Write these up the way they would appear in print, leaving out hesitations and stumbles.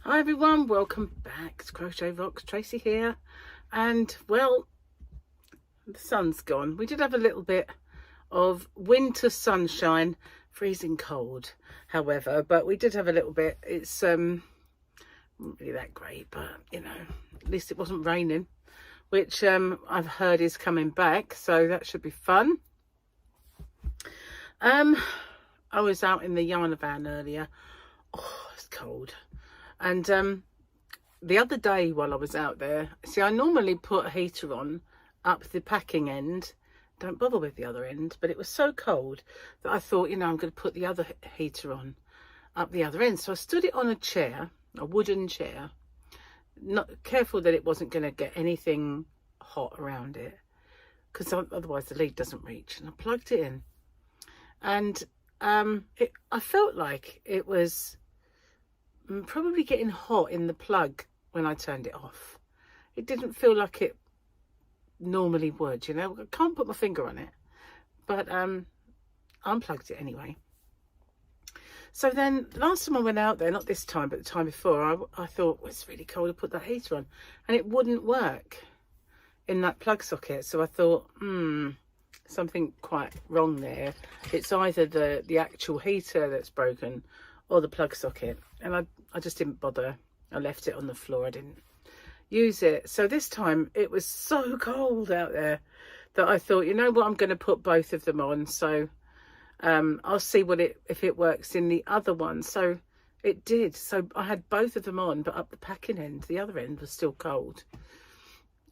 Hi everyone, welcome back to Crochet Rocks. Tracy here, and well, the sun's gone. We did have a little bit of winter sunshine, freezing cold however, but we did have a little bit. It's not really that great, but you know, at least it wasn't raining, which I've heard is coming back, so that should be fun. I was out in the yarn van earlier. Oh, it's cold. And the other day while I was out there, see, I normally put a heater on up the packing end, don't bother with the other end, but it was so cold that I thought, you know, I'm going to put the other heater on up the other end. So I stood it on a chair, a wooden chair, not careful that it wasn't going to get anything hot around it, because otherwise the lead doesn't reach. And I plugged it in, and I felt like it was probably getting hot in the plug when I turned it off. It didn't feel like it normally would, you know. I can't put my finger on it, but I unplugged it anyway. So then last time I went out there, not this time but the time before, I thought, well, it's really cold, I put that heater on, and it wouldn't work in that plug socket. So I thought, something quite wrong there. It's either the actual heater that's broken or the plug socket, and I just didn't bother. I left it on the floor. I didn't use it. So this time it was so cold out there that I thought, you know what, I'm going to put both of them on. So I'll see if it works in the other one. So it did. So I had both of them on, but up the packing end, the other end was still cold.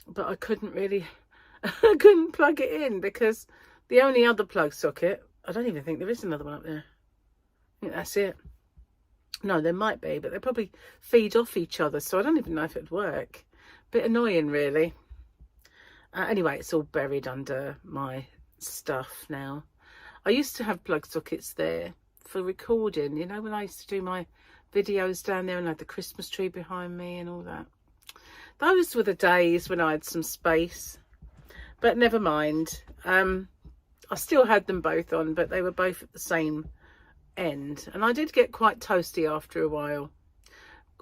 But I couldn't really, I couldn't plug it in, because the only other plug socket, I don't even think there is another one up there. I think that's it. No, there might be, but they probably feed off each other, so I don't even know if it'd work. Bit annoying, really. Anyway, it's all buried under my stuff now. I used to have plug sockets there for recording, you know, when I used to do my videos down there and I had the Christmas tree behind me and all that. Those were the days when I had some space, but never mind. I still had them both on, but they were both at the same end, and I did get quite toasty after a while.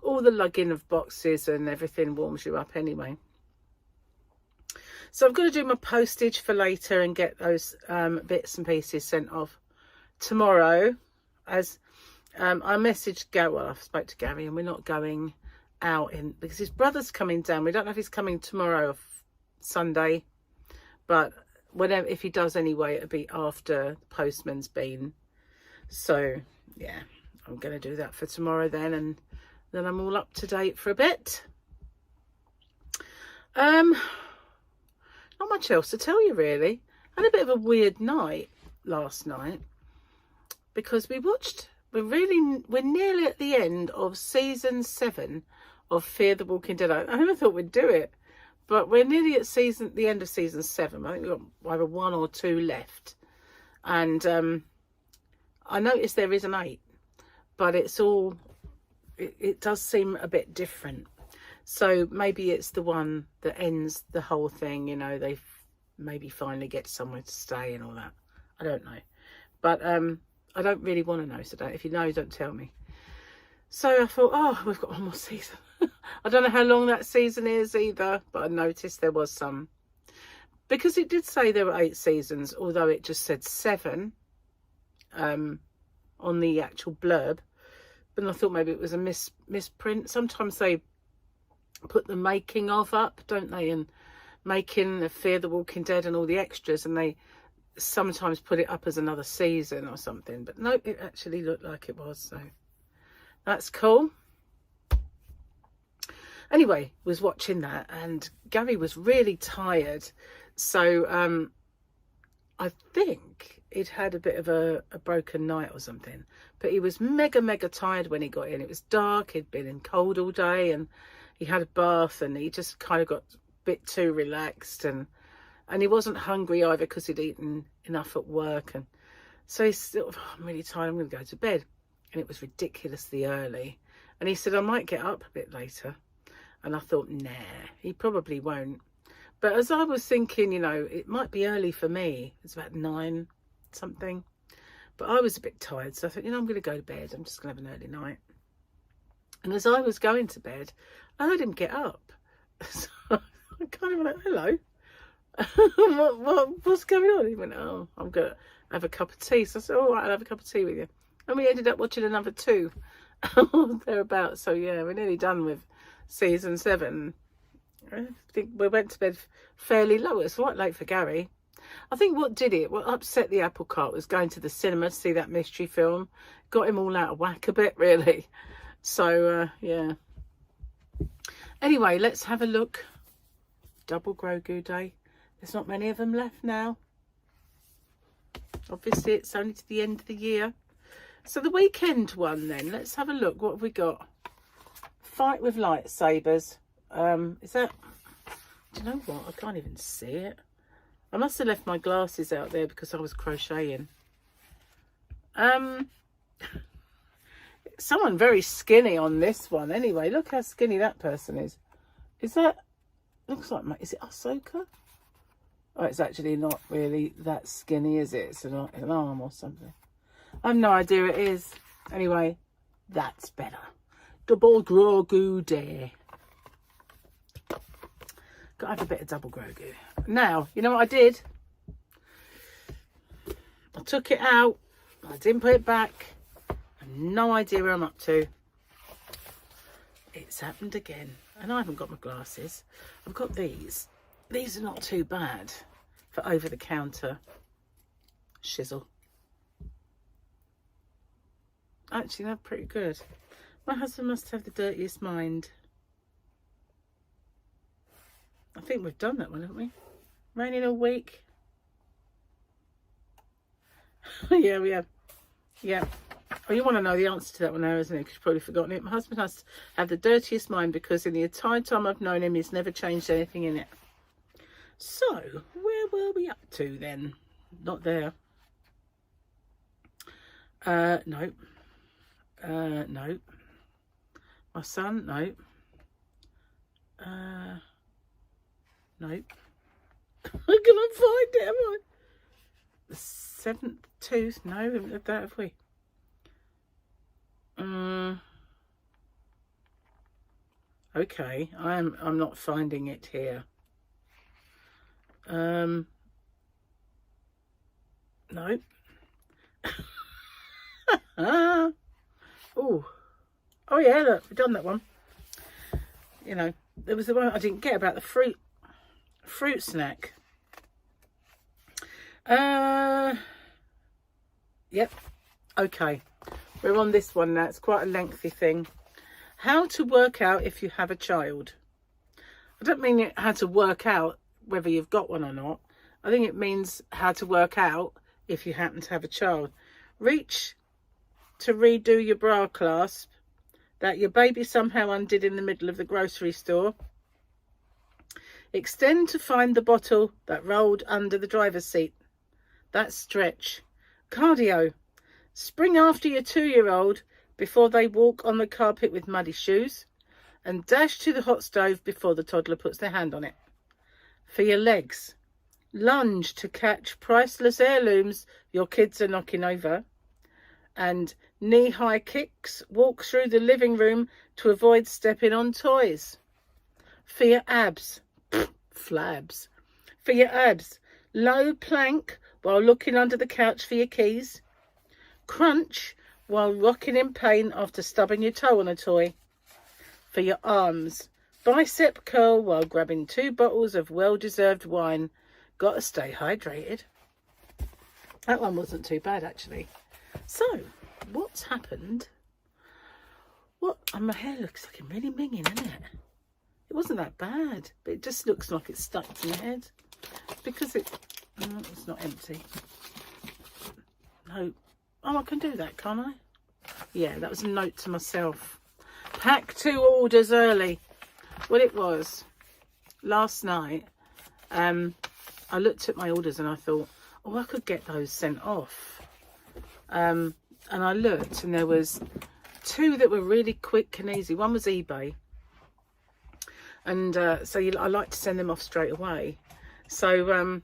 All the lugging of boxes and everything warms you up anyway. So I've got to do my postage for later and get those bits and pieces sent off tomorrow. As I messaged Gary, well, I spoke to Gary, and we're not going out because his brother's coming down. We don't know if he's coming tomorrow or Sunday, but whatever, if he does anyway, it'll be after the postman's been. So yeah, I'm going to do that for tomorrow then, and then I'm all up to date for a bit. Not much else to tell you, really. I had a bit of a weird night last night, because we're nearly at the end of season 7 of Fear the Walking Dead. I never thought we'd do it, but we're nearly at the end of season 7. I think we've got either 1 or 2 left, and I noticed there is an 8, but it does seem a bit different. So maybe it's the one that ends the whole thing, you know, they maybe finally get somewhere to stay and all that. I don't know. But I don't really want to know, so if you know, don't tell me. So I thought, oh, we've got 1 more season. I don't know how long that season is either, but I noticed there was some. Because it did say there were 8 seasons, although it just said 7. On the actual blurb, but I thought maybe it was a misprint. Sometimes they put the making of up, don't they, and making the Fear the Walking Dead and all the extras, and they sometimes put it up as another season or something, but no, it actually looked like it was, so that's cool. Anyway, was watching that, and Gary was really tired, so I think he'd had a bit of a broken night or something, but he was mega tired when he got in. It was dark, he'd been in cold all day, and he had a bath, and he just kind of got a bit too relaxed, and he wasn't hungry either, because he'd eaten enough at work, and so he's sort of, oh, I'm really tired, I'm going to go to bed. And it was ridiculously early, and he said, I might get up a bit later, and I thought, nah, he probably won't. But as I was thinking, you know, it might be early for me, it's about 9 something, but I was a bit tired, so I thought, you know, I'm going to go to bed, I'm just going to have an early night. And as I was going to bed, I heard him get up. So I kind of like, hello. What's going on? He went, oh, I'm going to have a cup of tea. So I said, all right, I'll have a cup of tea with you. And we ended up watching another 2 thereabouts. So yeah, we're nearly done with season 7. I think we went to bed fairly low. It's quite late for Gary. I think what upset the apple cart was going to the cinema to see that mystery film. Got him all out of whack a bit, really. So yeah. Anyway, let's have a look. Double Grogu Day. There's not many of them left now. Obviously, it's only to the end of the year. So the weekend one then. Let's have a look. What have we got? Fight with lightsabers. Is that... Do you know what? I can't even see it. I must have left my glasses out there because I was crocheting. Someone very skinny on this one. Anyway, look how skinny that person is. Is that... Looks like... Is it Ahsoka? Oh, it's actually not really that skinny, is it? It's an arm or something. I have no idea it is. Anyway, that's better. Double Grogu Day. Got to have a bit of double Grogu. Now, you know what I did? I took it out. I didn't put it back. I have no idea where I'm up to. It's happened again. And I haven't got my glasses. I've got these. These are not too bad for over-the-counter shizzle. Actually, they're pretty good. My husband must have the dirtiest mind. I think we've done that one, haven't we? Raining all week. Yeah, we have. Yeah. Oh, you want to know the answer to that one now, isn't it? Because you've probably forgotten it. My husband has to have the dirtiest mind because in the entire time I've known him, he's never changed anything in it. So, where were we up to then? Not there. Nope. Nope. My son, nope. Nope. I cannot find it, am I? The 7th tooth, no, we haven't had that, have we? Okay, I'm not finding it here. Nope. Oh yeah, look, we've done that one. You know, there was the one I didn't get about the fruit snack. Yep. Okay, we're on this one now. It's quite a lengthy thing. How to work out if you have a child. I don't mean how to work out whether you've got one or not. I think it means how to work out if you happen to have a child. Reach to redo your bra clasp that your baby somehow undid in the middle of the grocery store. Extend to find the bottle that rolled under the driver's seat. That's stretch. Cardio. Spring after your 2-year-old before they walk on the carpet with muddy shoes, and dash to the hot stove before the toddler puts their hand on it. For your legs. Lunge to catch priceless heirlooms your kids are knocking over. And knee-high kicks, walk through the living room to avoid stepping on toys. For your abs, flabs. For your abs, low plank while looking under the couch for your keys. Crunch while rocking in pain after stubbing your toe on a toy. For your arms, bicep curl while grabbing 2 bottles of well-deserved wine. Gotta stay hydrated. That one wasn't too bad, actually. So, what's happened? What? And my hair looks like I'm really minging, isn't it? It wasn't that bad, but it just looks like it's stuck to my head. Because it's not empty. No. Oh, I can do that, can't I? Yeah, that was a note to myself. Pack 2 orders early. Well, it was. Last night, I looked at my orders and I thought, oh, I could get those sent off. And I looked and there was 2 that were really quick and easy. One was eBay. And so I like to send them off straight away. So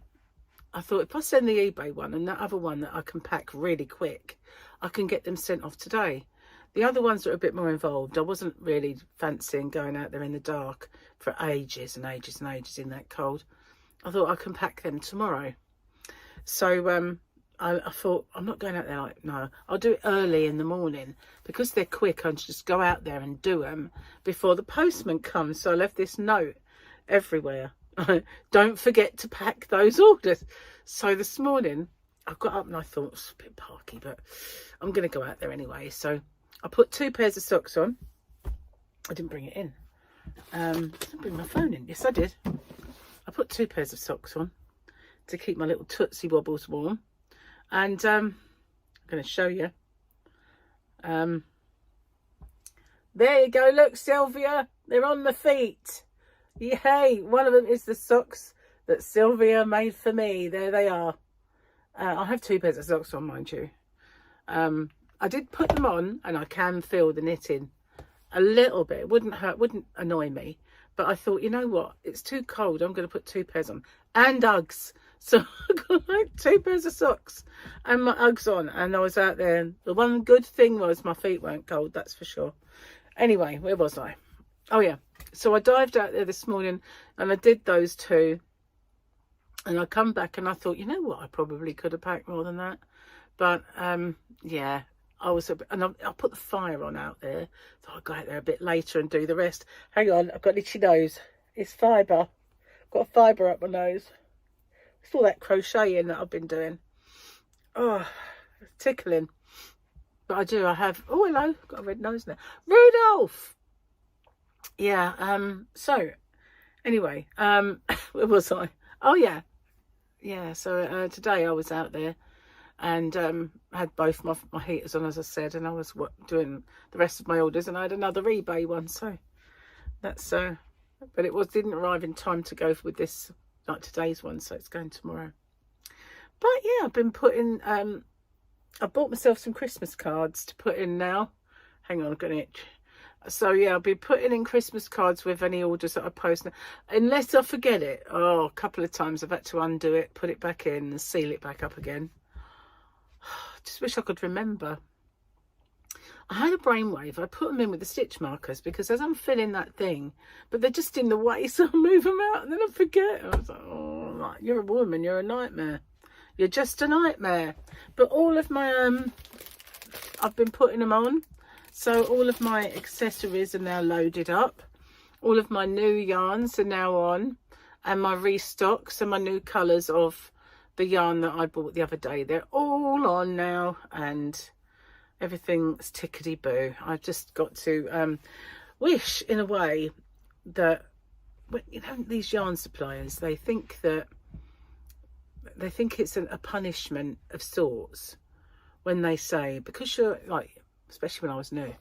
I thought if I send the eBay one and that other one that I can pack really quick, I can get them sent off today. The other ones are a bit more involved. I wasn't really fancying going out there in the dark for ages and ages and ages in that cold. I thought I can pack them tomorrow. So I thought, I'm not going out there like, no, I'll do it early in the morning. Because they're quick, I'll just go out there and do them before the postman comes. So I left this note everywhere. Don't forget to pack those orders. So this morning, I got up and I thought, it's a bit parky, but I'm going to go out there anyway. So I put 2 pairs of socks on. I didn't bring it in. I didn't bring my phone in. Yes, I did. I put 2 pairs of socks on to keep my little Tootsie Wobbles warm. And I'm going to show you. There you go. Look, Sylvia. They're on the feet. Yay. One of them is the socks that Sylvia made for me. There they are. I have 2 pairs of socks on, mind you. I did put them on and I can feel the knitting a little bit. It wouldn't hurt, wouldn't annoy me. But I thought, you know what? It's too cold. I'm going to put 2 pairs on. And Uggs. So I got like 2 pairs of socks and my Uggs on. And I was out there. And the one good thing was my feet weren't cold. That's for sure. Anyway, where was I? Oh, yeah. So I dived out there this morning and I did those 2. And I come back and I thought, you know what? I probably could have packed more than that. But, yeah. I put the fire on out there. So I'll go out there a bit later and do the rest. Hang on, I've got an itchy nose. It's fibre. Got a fibre up my nose. It's all that crocheting that I've been doing. Oh, it's tickling. But I have, oh, hello. Got a red nose now. Rudolph! Yeah, so, anyway, where was I? Oh, yeah. Yeah, so today I was out there. And had both my heaters on, as I said, and I was doing the rest of my orders, and I had another eBay one, so that's but it didn't arrive in time to go with this, like today's one, so it's going tomorrow. But yeah, I've been putting I bought myself some Christmas cards to put in now. Hang on, I've got an itch. So yeah, I'll be putting in Christmas cards with any orders that I post now, unless I forget it. Oh, a couple of times I've had to undo it, put it back in and seal it back up again. Just wish I could remember. I had a brainwave. I put them in with the stitch markers because as I'm filling that thing, but they're just in the way, so I move them out and then I forget. I was like, oh, you're a woman, you're a nightmare. You're just a nightmare. But all of my, I've been putting them on. So all of my accessories are now loaded up. All of my new yarns are now on. And my restocks and my new colours of the yarn that I bought the other day, they're all on now, and everything's tickety-boo. I've just got to wish, in a way, that, you know, these yarn suppliers, they think it's a punishment of sorts when they say, because you're, like, especially when I was new,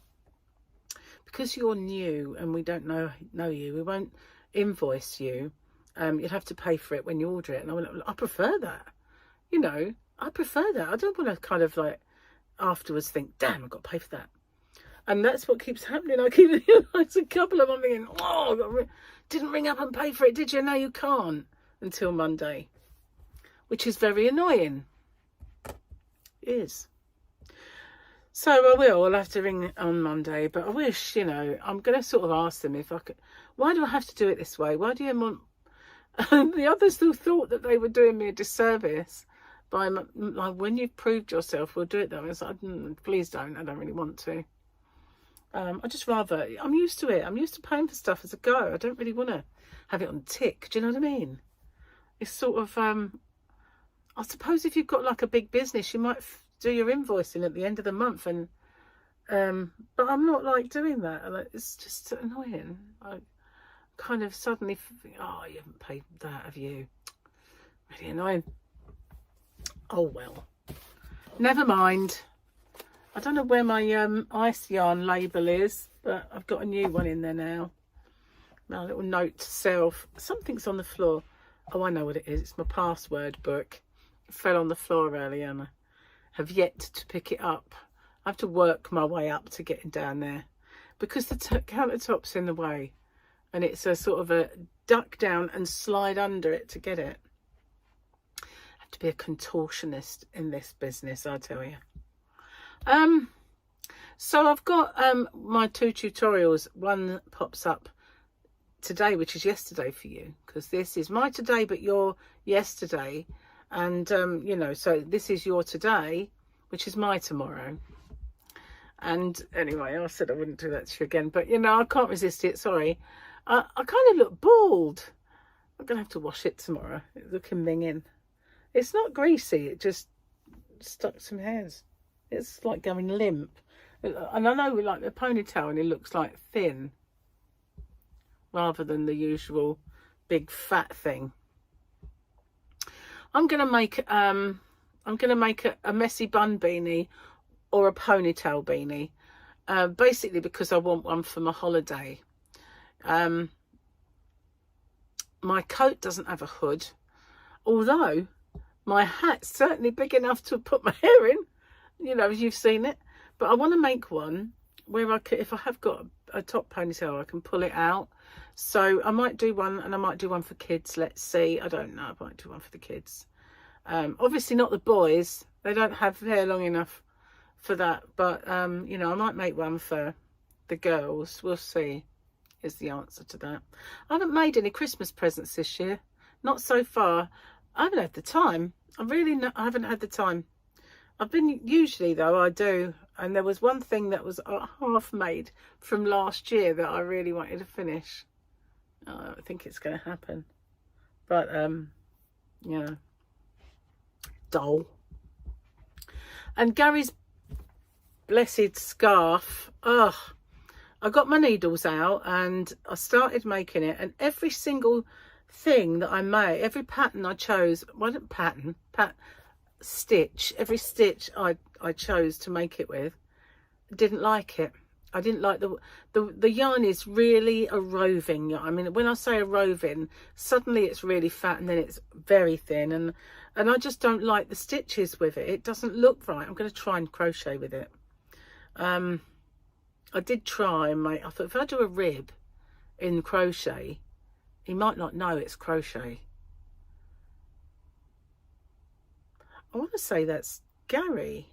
because you're new and we don't know you, we won't invoice you. You'll have to pay for it when you order it. And I prefer that. You know, I prefer that. I don't want to kind of like afterwards think, damn, I've got to pay for that. And that's what keeps happening. I keep, it's a couple of them thinking, oh, didn't ring up and pay for it, did you? No, you can't until Monday, which is very annoying. It is. So I'll have to ring on Monday, but I wish, you know, I'm going to sort of ask them if I could, why do I have to do it this way? Why do you want, the others still thought that they were doing me a disservice by, like, when you've proved yourself, we'll do it though. It's like, please don't, I don't really want to. I just rather, I'm used to it. I'm used to paying for stuff as I go. I don't really want to have it on tick. Do you know what I mean? It's sort of, I suppose if you've got like a big business, you might do your invoicing at the end of the month, and but I'm not like doing that. It's just annoying. I kind of suddenly think, oh, you haven't paid that, have you? Really annoying. Oh well, never mind. I don't know where my ice yarn label is, but I've got a new one in there now. My little note to self. Something's on the floor. Oh, I know what it is. It's my password book. It fell on the floor earlier and I have yet to pick it up. I have to work my way up to getting down there because the countertop's in the way, and it's a sort of a duck down and slide under it to get it. I have to be a contortionist in this business, I tell you. So I've got my 2 tutorials. One pops up today, which is yesterday for you, because this is my today but your yesterday, and you know, so this is your today, which is my tomorrow. And anyway, I said I wouldn't do that to you again, but you know, I can't resist it. Sorry, I kind of look bald. I'm gonna have to wash it tomorrow. It's looking minging. It's not greasy, it just stuck some hairs. It's like going limp. And I know like the ponytail, and it looks like thin rather than the usual big fat thing. I'm gonna make a messy bun beanie or a ponytail beanie, basically because I want one for my holiday. My coat doesn't have a hood, although my hat's certainly big enough to put my hair in. You know, you've seen it. But I want to make one where I could, if I have got a top ponytail, I can pull it out. So I might do one, and I might do one for kids. Let's see. I don't know. I might do one for the kids. Obviously not the boys. They don't have hair long enough for that. But, you know, I might make one for the girls. We'll see, is the answer to that. I haven't made any Christmas presents this year. Not so far. I haven't had the time. I haven't had the time. I've been, usually though, I do. And there was one thing that was half made from last year that I really wanted to finish. I don't think it's going to happen. But, you know, dull. And Gary's blessed scarf. Ugh. I got my needles out and I started making it. And every single thing that I made, every pattern I chose, stitch, every stitch I chose to make it with, didn't like it. I didn't like the yarn is really a roving yarn. I mean, when I say a roving, suddenly it's really fat and then it's very thin, and I just don't like the stitches with it. It doesn't look right. I'm going to try and crochet with it. I did try and I thought if I do a rib in crochet, he might not know it's crochet. I want to say that's Gary.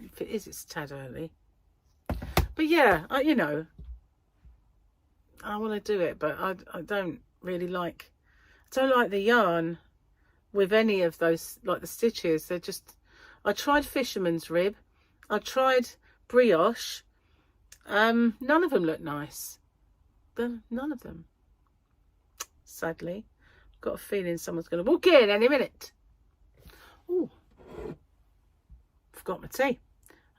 If it is, it's a tad early. But yeah, you know, I want to do it, but I don't really like, I don't like the yarn with any of those, like the stitches. They're just, I tried fisherman's rib. I tried brioche. None of them look nice. None of them. Sadly. I've got a feeling someone's going to walk in any minute. Oh, forgot my tea.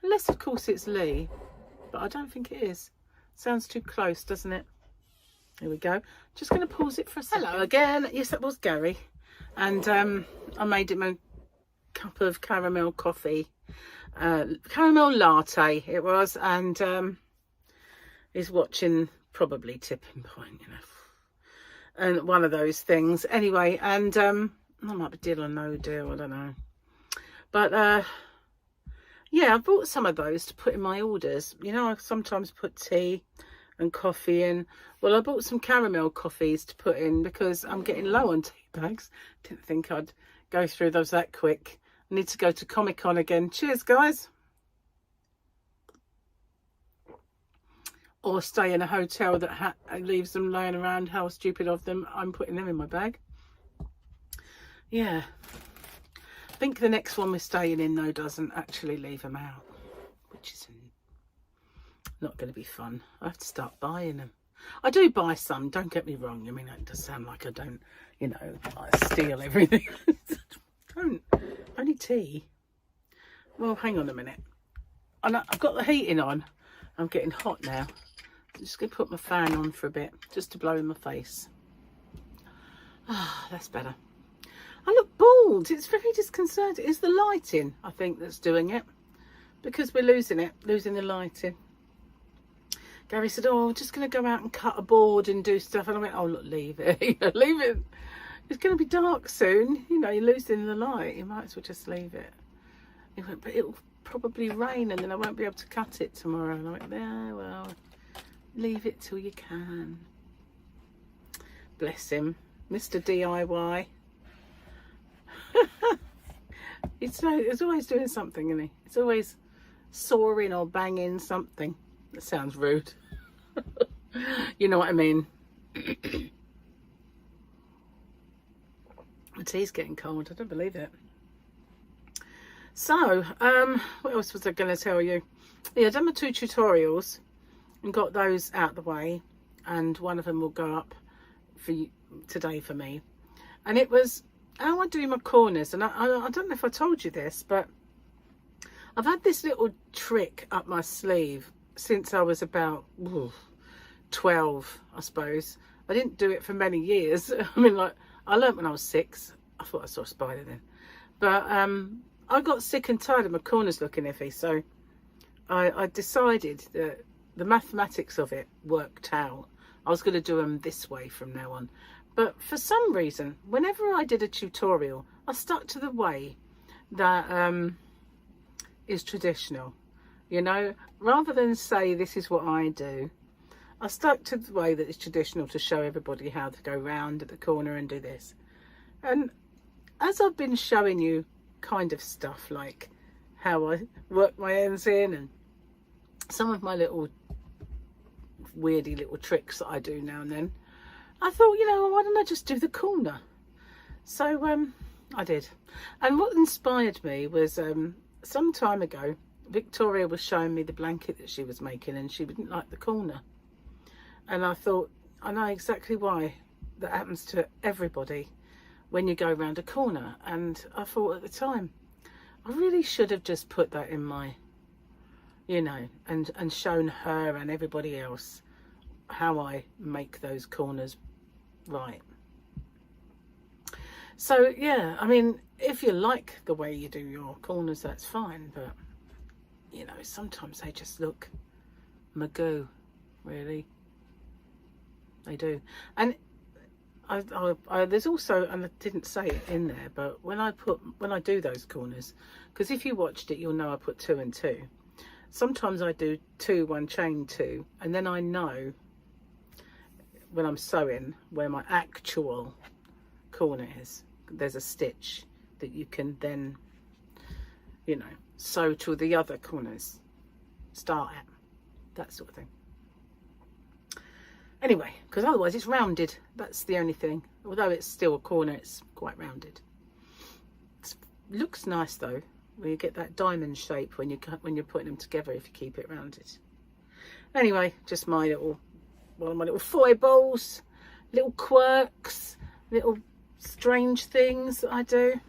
Unless, of course, it's Lee. But I don't think it is. Sounds too close, doesn't it? Here we go. Just going to pause it for a second. Hello again. Yes, that was Gary. And I made him a cup of caramel coffee. Caramel latte it was. And he's watching probably Tipping Point, you know. And one of those things. Anyway, and I might be deal or no deal, I don't know. But yeah, I bought some of those to put in my orders. You know, I sometimes put tea and coffee in. Well, I bought some caramel coffees to put in because I'm getting low on tea bags. Didn't think I'd go through those that quick. I need to go to Comic-Con again. Cheers, guys. Or stay in a hotel that leaves them laying around. How stupid of them. I'm putting them in my bag. Yeah. I think the next one we're staying in, though, doesn't actually leave them out, which is not going to be fun. I have to start buying them. I do buy some, don't get me wrong. I mean, it does sound like I don't, you know, I steal everything. Don't. Only tea. Well, hang on a minute. I've got the heating on. I'm getting hot now. I'm just going to put my fan on for a bit, just to blow in my face. Ah, that's better. I look bald. It's very disconcerting. It's the lighting, I think, that's doing it. Because we're losing the lighting. Gary said, oh, we're just going to go out and cut a board and do stuff. And I went, oh, look, leave it. Leave it. It's going to be dark soon. You know, you're losing the light. You might as well just leave it. He went, but it'll probably rain and then I won't be able to cut it tomorrow. And I went, yeah, well, leave it till you can. Bless him. Mr. DIY. He's always doing something, isn't he? It's always sawing or banging something. That sounds rude. You know what I mean. The tea's getting cold. I don't believe it. So, what else was I going to tell you? Yeah, I've done my 2 tutorials and got those out the way, and one of them will go up for you today for me. And it was how I do my corners. And I don't know if I told you this, but I've had this little trick up my sleeve since I was about 12, I suppose. I didn't do it for many years. I mean, like, I learnt when I was 6. I thought I saw a spider then. But I got sick and tired of my corners looking iffy, so I decided that the mathematics of it worked out. I was going to do them this way from now on. But for some reason, whenever I did a tutorial, I stuck to the way that is traditional. You know, rather than say this is what I do, I stuck to the way that is traditional to show everybody how to go round at the corner and do this. And as I've been showing you kind of stuff like how I work my ends in and some of my little weirdy little tricks that I do now and then, I thought, you know, why don't I just do the corner? So I did. And what inspired me was some time ago, Victoria was showing me the blanket that she was making, and she didn't like the corner. And I thought, I know exactly why that happens to everybody when you go around a corner. And I thought at the time, I really should have just put that in my, you know, and shown her and everybody else how I make those corners right. So yeah, I mean, if you like the way you do your corners, that's fine, but you know, sometimes they just look magoo, really. They do. And I there's also, and I didn't say it in there, but when I do those corners, because if you watched it, you'll know I put 2 and 2. Sometimes I do 2, 1 chain 2, and then I know when I'm sewing where my actual corner is. There's a stitch that you can then, you know, sew to the other corners, start at, that sort of thing. Anyway, because otherwise it's rounded. That's the only thing. Although it's still a corner, it's quite rounded. It looks nice though when you get that diamond shape when you're putting them together, if you keep it rounded. Anyway, just my little, one of my little foibles, little quirks, little strange things that I do.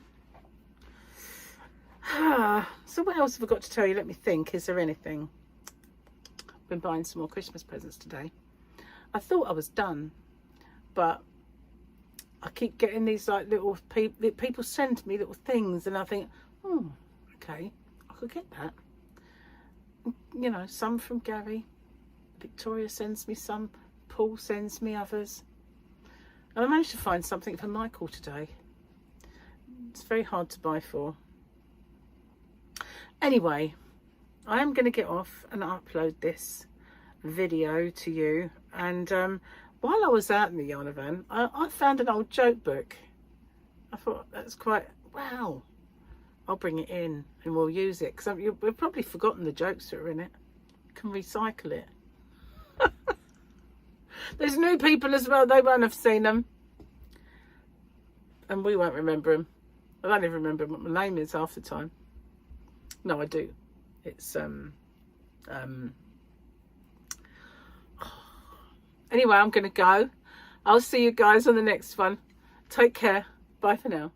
So what else have I got to tell you? Let me think. Is there anything? I've been buying some more Christmas presents today. I thought I was done, but I keep getting these like little people send me little things, and I think, oh, okay, I could get that. You know, some from Gary, Victoria sends me some, Paul sends me others, and I managed to find something for Michael today. It's very hard to buy for. Anyway, I am going to get off and upload this video to you. And while I was out in the yarn van, I found an old joke book. I thought that's quite, wow, I'll bring it in and we'll use it, because we've probably forgotten the jokes that are in it. You can recycle it. There's new people as well, they won't have seen them, and we won't remember them. I don't even remember what my name is half the time. No, I do. It's anyway, I'm going to go. I'll see you guys on the next one. Take care. Bye for now.